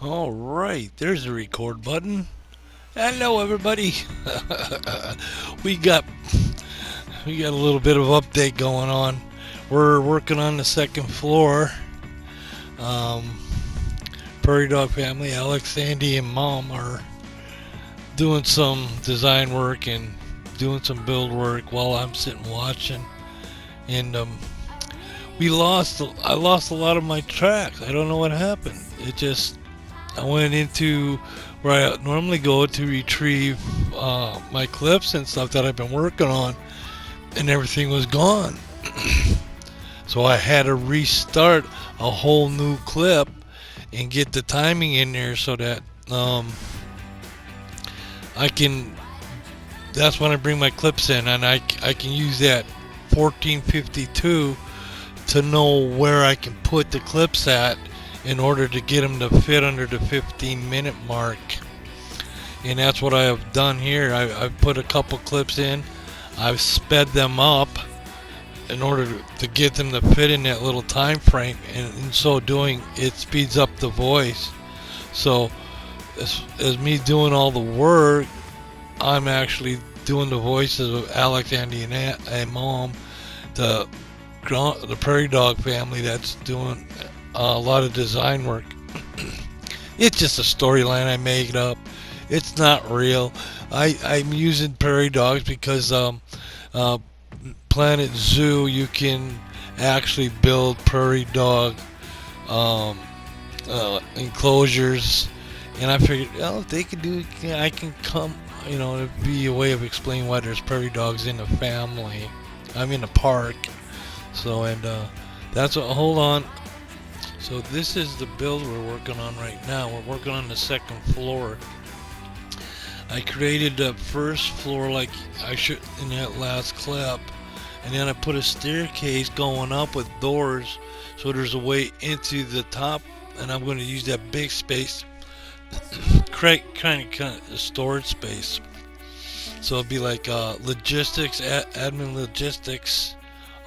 All right, there's the record button. Hello, everybody. we got we got a little bit of update going on. We're working on the second floor. Um, Prairie Dog family, Alex, Sandy, and Mom are doing some design work and doing some build work while I'm sitting watching. And I lost a lot of my tracks. I don't know what happened. I went into where I normally go to retrieve my clips and stuff that I've been working on, and everything was gone. So I had to restart a whole new clip and get the timing in there so that I can. That's when I bring my clips in, and I can use that 1452 to know where I can put the clips at in order to get them to fit under the 15-minute mark. And that's what I have done here. I've put a couple clips in. I've sped them up in order to get them to fit in that little time frame. And in so doing, it speeds up the voice. So as me doing all the work, I'm actually doing the voices of Alex, Andy, and Mom, the Prairie Dog family that's doing a lot of design work. It's just a storyline I made up. It's not real. I'm using prairie dogs because Planet Zoo, you can actually build prairie dog enclosures, and I figured, well, if they could do it, I can come. It'd be a way of explaining why there's prairie dogs in the family. I'm in the park. So, and that's what. Hold on. So this is the build we're working on right now. We're working on the second floor. I created the first floor like I should in that last clip, and then I put a staircase going up with doors, so there's a way into the top, and I'm going to use that big space, kind of storage space. So it'd be like logistics, admin logistics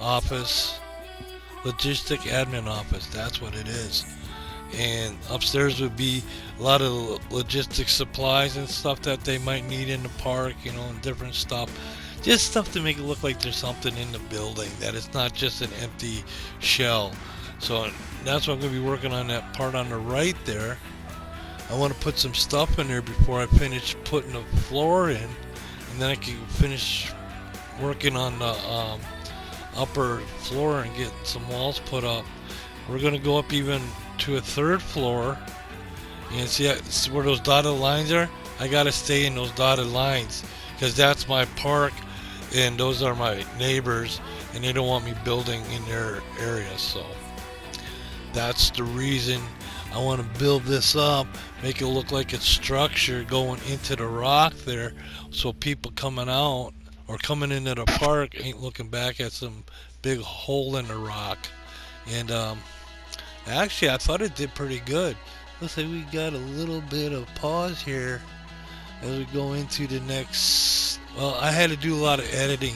office. Logistic admin office, that's what it is. And upstairs would be a lot of logistic supplies and stuff that they might need in the park, and different stuff. Just stuff to make it look like there's something in the building, that it's not just an empty shell. So that's what I'm going to be working on, that part on the right there. I want to put some stuff in there before I finish putting the floor in, and then I can finish working on the upper floor and get some walls put up. We're going to go up even to a third floor, and see where those dotted lines are. I got to stay in those dotted lines because that's my park and those are my neighbors, and they don't want me building in their area. So that's the reason I want to build this up, make it look like it's structure going into the rock there, so people coming out or coming into the park ain't looking back at some big hole in the rock. And actually, I thought it did pretty good. Looks like we got a little bit of pause here as we go into the next. Well, I had to do a lot of editing.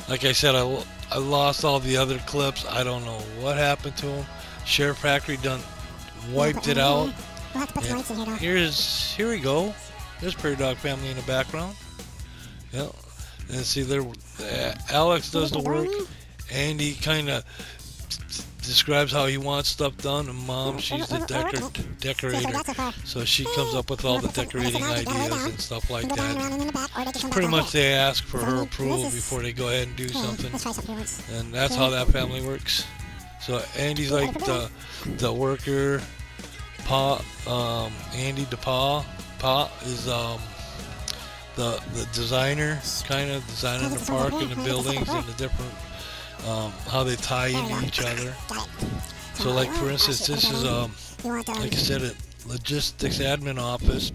Like I said, I lost all the other clips. I don't know what happened to them. Share Factory done wiped it out. And here we go. There's Prairie Dog family in the background. Yeah, and see there, Alex does the work. Andy kind of describes how he wants stuff done, and Mom, she's the decorator, so she comes up with all the decorating ideas and stuff like that. Pretty much they ask for her approval before they go ahead and do something, and that's how that family works. So Andy's like the worker. Andy Pa is the designer, kind of designing the park and the buildings and the different how they tie into each other. So like for instance, this is like I said, a logistics admin office,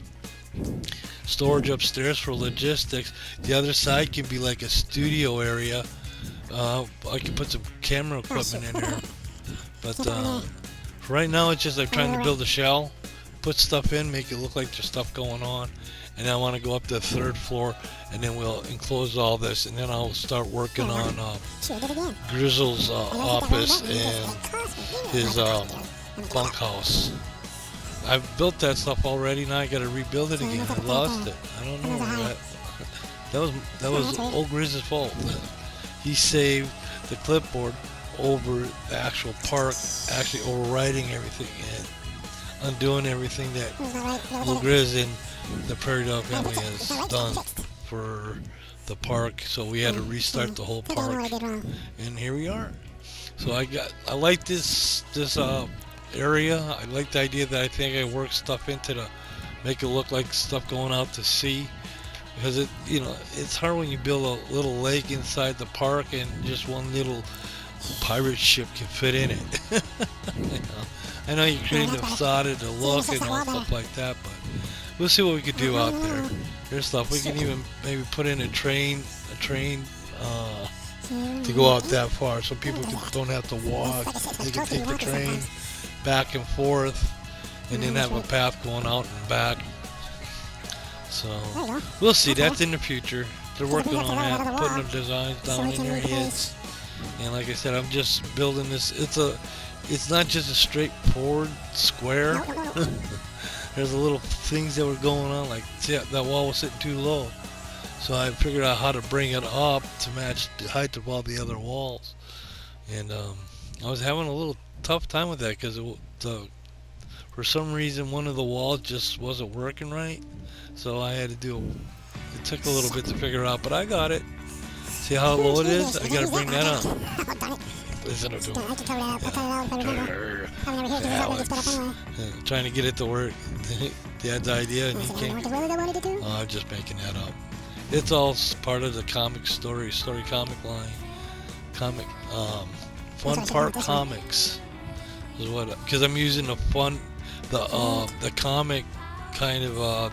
storage upstairs for logistics. The other side can be like a studio area. I can put some camera equipment in there, but for right now it's just I'm trying to build a shell, put stuff in, make it look like there's stuff going on. And I want to go up to the third floor, and then we'll enclose all this, and then I'll start working on Grizzle's office and his bunkhouse. I've built that stuff already. Now I got to rebuild it again. I lost it. I don't know where that was OelGrez's fault. He saved the clipboard over the actual park, actually overwriting everything and undoing everything that OelGrez and the Prairie Dog family has done for the park. So we had to restart the whole park, and here we are. So I like this area. I like the idea that I think I work stuff into to make it look like stuff going out to sea, because it's hard when you build a little lake inside the park and just one little pirate ship can fit in it. I know you create the facade, the look, and all stuff like that, but we'll see what we could do out there. There's stuff we can even maybe put in a train to go out that far, so people don't have to walk. They can take the train back and forth, and then have a path going out and back. So we'll see. That's in the future. They're working on that, putting the designs down in their heads. And like I said, I'm just building this. It's not just a straightforward square. There's a little things that were going on, like that wall was sitting too low. So I figured out how to bring it up to match the height of all the other walls. And I was having a little tough time with that because for some reason one of the walls just wasn't working right. So I had to it took a little bit to figure out, but I got it. See how low it is? I gotta bring that up. Listen to him. Trying to get it to work. Dad's idea, and he can't. I'm just making that up. It's all part of the comic story comic line. Fun Park Comics is what, because I'm using the comic kind of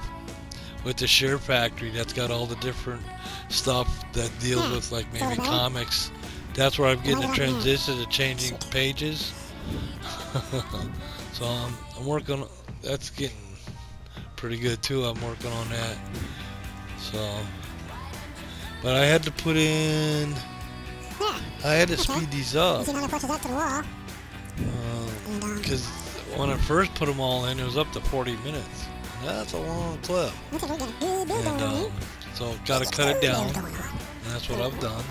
with the Share Factory that's got all the different stuff that deals with like maybe comics. That's where I'm getting the transition to changing pages. So I'm working on that's getting pretty good too. I'm working on that. So, but I had to put in. I had to speed these up. Because when I first put them all in, it was up to 40 minutes. That's a long clip. And so got to cut it down. And that's what I've done.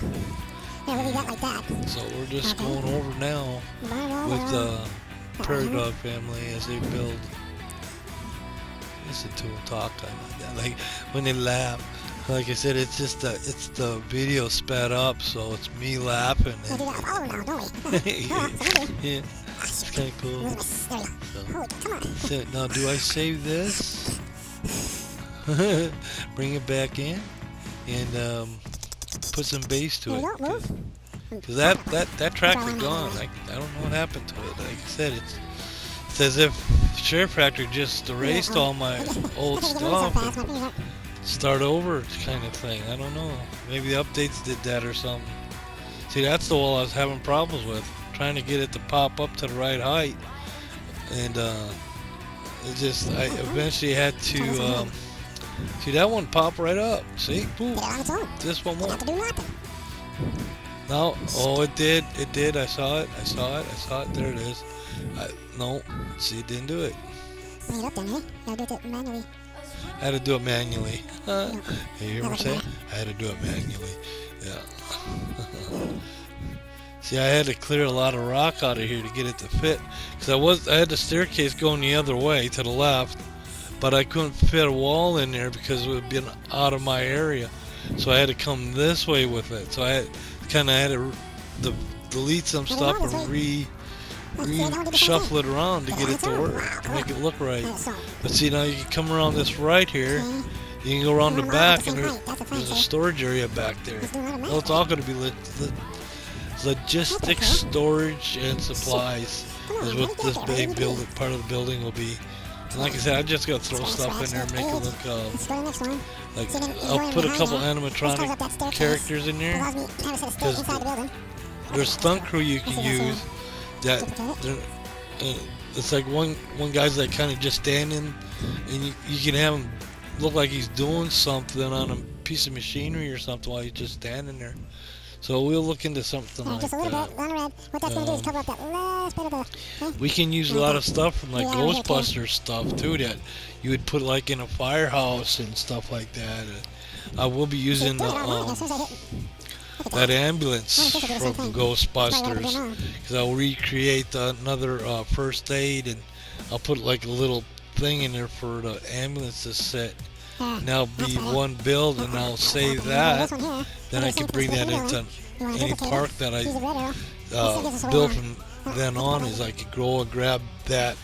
So we're just going over now with the Prairie Dog family as they build. Listen to them talk like when they laugh. Like I said, it's just it's the video sped up, so it's me laughing. And yeah, it's kind of cool. So, now, do I save this? Bring it back in and put some bass to it. Because that track is gone. I don't know what happened to it. Like I said, it's as if Share Factory just erased all my old stuff and start over kind of thing. I don't know. Maybe the updates did that or something. See, that's the wall I was having problems with. Trying to get it to pop up to the right height. And it just, I eventually had to, see that one pop right up. See? Boom. This one won't. No. Oh, it did. It did. I saw it. There it is. No. See, it didn't do it. I had to do it manually. You hear what I'm saying? I had to do it manually. Yeah. See, I had to clear a lot of rock out of here to get it to fit. Because I had the staircase going the other way to the left, but I couldn't fit a wall in there because it would have been out of my area. So I had to come this way with it. So I had to delete some stuff and shuffle it around to get it to work, to make it look right. But see, now you can come around this right here. You can go around the back, and there's a storage area back there. Well, it's all going to be logistics, storage, and supplies is what this big part of the building will be. And like I said, I just got to throw stuff in there and make it look like I'll put a couple animatronic characters in there. Because there's stunt crew you can use that it's like one guy's like kind of just standing, and you can have him look like he's doing something on a piece of machinery or something while he's just standing there. So we'll look into something like just a little that. bit on red. What that's going to do is cover up that last bit of the... We can use a lot of stuff from like Ghostbusters stuff too that you would put like in a firehouse and stuff like that. I will be using that ambulance from Ghostbusters because I'll recreate another first aid, and I'll put like a little thing in there for the ambulance to sit. And that'll be one build, and I'll save that. Then I can bring that into any park that I build from then on. Is I could go and grab that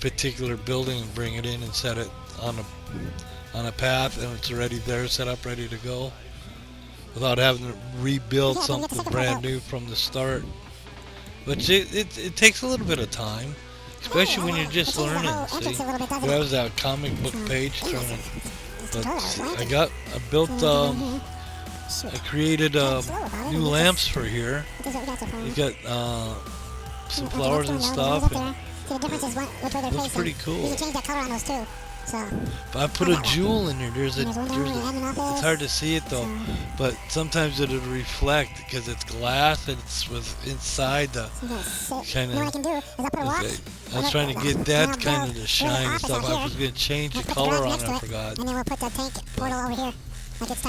particular building and bring it in and set it on a path, and it's already there, set up, ready to go, without having to rebuild something brand new from the start. But it takes a little bit of time, especially when you're just learning. See, there's that comic book page turning. But I created new lamps for here. You got some flowers and stuff, and it looks pretty cool. But I put a jewel in there. It's hard to see it though, but sometimes it'll reflect because it's glass and it's inside the kind of. I was trying to get that kind of to shine and stuff. I was going to change the color on it, I forgot. And then we'll put the tank portal over here.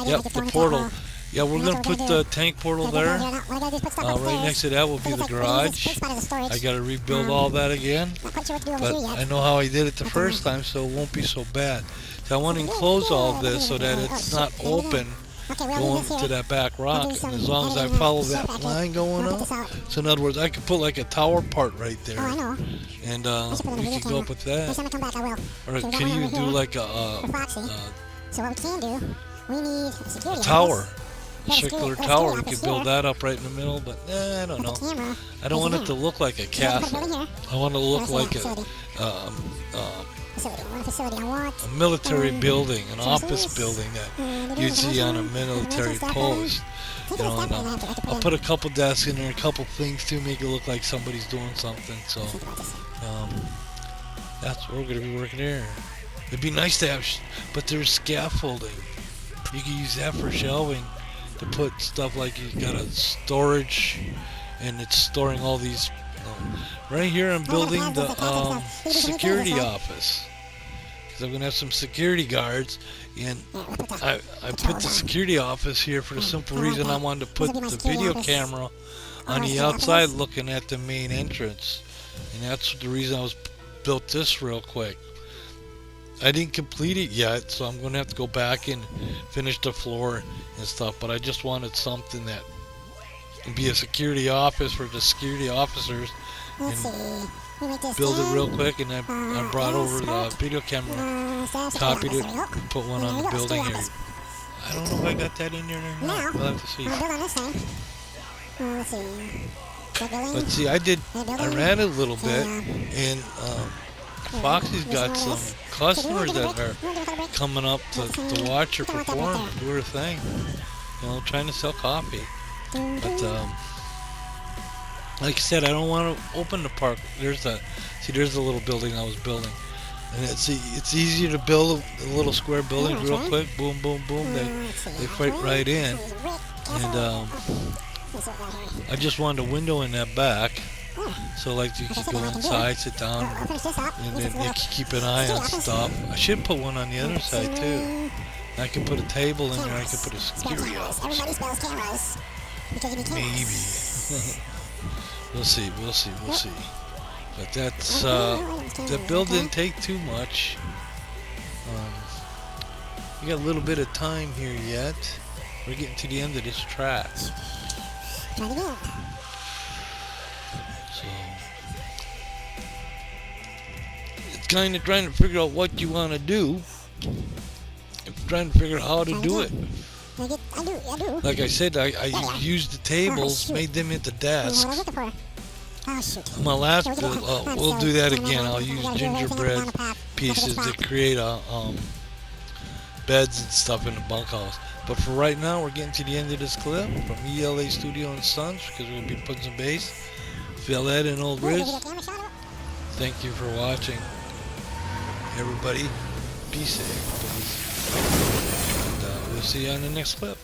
Yep, the portal. Yeah, we're going to put the tank portal there. Right next to that will be the garage. I got to rebuild all that again. But I know how I did it the first time, so it won't be so bad. So I want to enclose all this so that it's not open going to that back rock. And as long as I follow that line going up, so in other words, I could put like a tower part right there. And we could go up with that. Or I could even do like a tower. A circular tower, we could build that up right in the middle, but I don't know. I don't want it to look like a castle. I want it to look like a military building, an office building that you'd see on a military post. You know, and I'll put a couple desks in there, a couple things to make it look like somebody's doing something. So that's what we're going to be working here. It'd be nice to have, but there's scaffolding. You can use that for shelving. To put stuff like you got a storage, and it's storing all these. Right here, I'm building the security office because I'm gonna have some security guards, and I put the security office here for the simple reason I wanted to put the video camera on the outside, looking at the main entrance, and that's the reason I was built this real quick. I didn't complete it yet, so I'm going to have to go back and finish the floor and stuff, but I just wanted something that would be a security office for the security officers, and build it real quick. And I brought over the video camera, copied it, and put one on the building here. I don't know if I got that in there or not. We'll have to see. But see, I ran it a little bit, and Foxy's got some customers that are coming up to watch her perform, do her thing, you know, trying to sell coffee. But like I said, I don't want to open the park. There's the little building I was building, and it's easier to build a little square building real quick. Boom, boom, boom. They fit right in, and I just wanted a window in that back. So like you could go inside, sit down, and then you can keep an eye on stuff. I should put one on the other side too. I can put a table in there. I can put a security office. Maybe. We'll see. But that's that build didn't take too much. We got a little bit of time here yet. We're getting to the end of this track. So it's kind of trying to figure out what you want to do. It's trying to figure out how to do it. Like I said, I used the tables, made them into desks. My last build, we'll do that again. I'll use gingerbread pieces to create beds and stuff in the bunkhouse. But for right now, we're getting to the end of this clip from ELA Studio and Sons, because we'll be putting some bass. Phil Ed and OelGrez's. Thank you for watching. Everybody, be safe, please. And we'll see you on the next clip.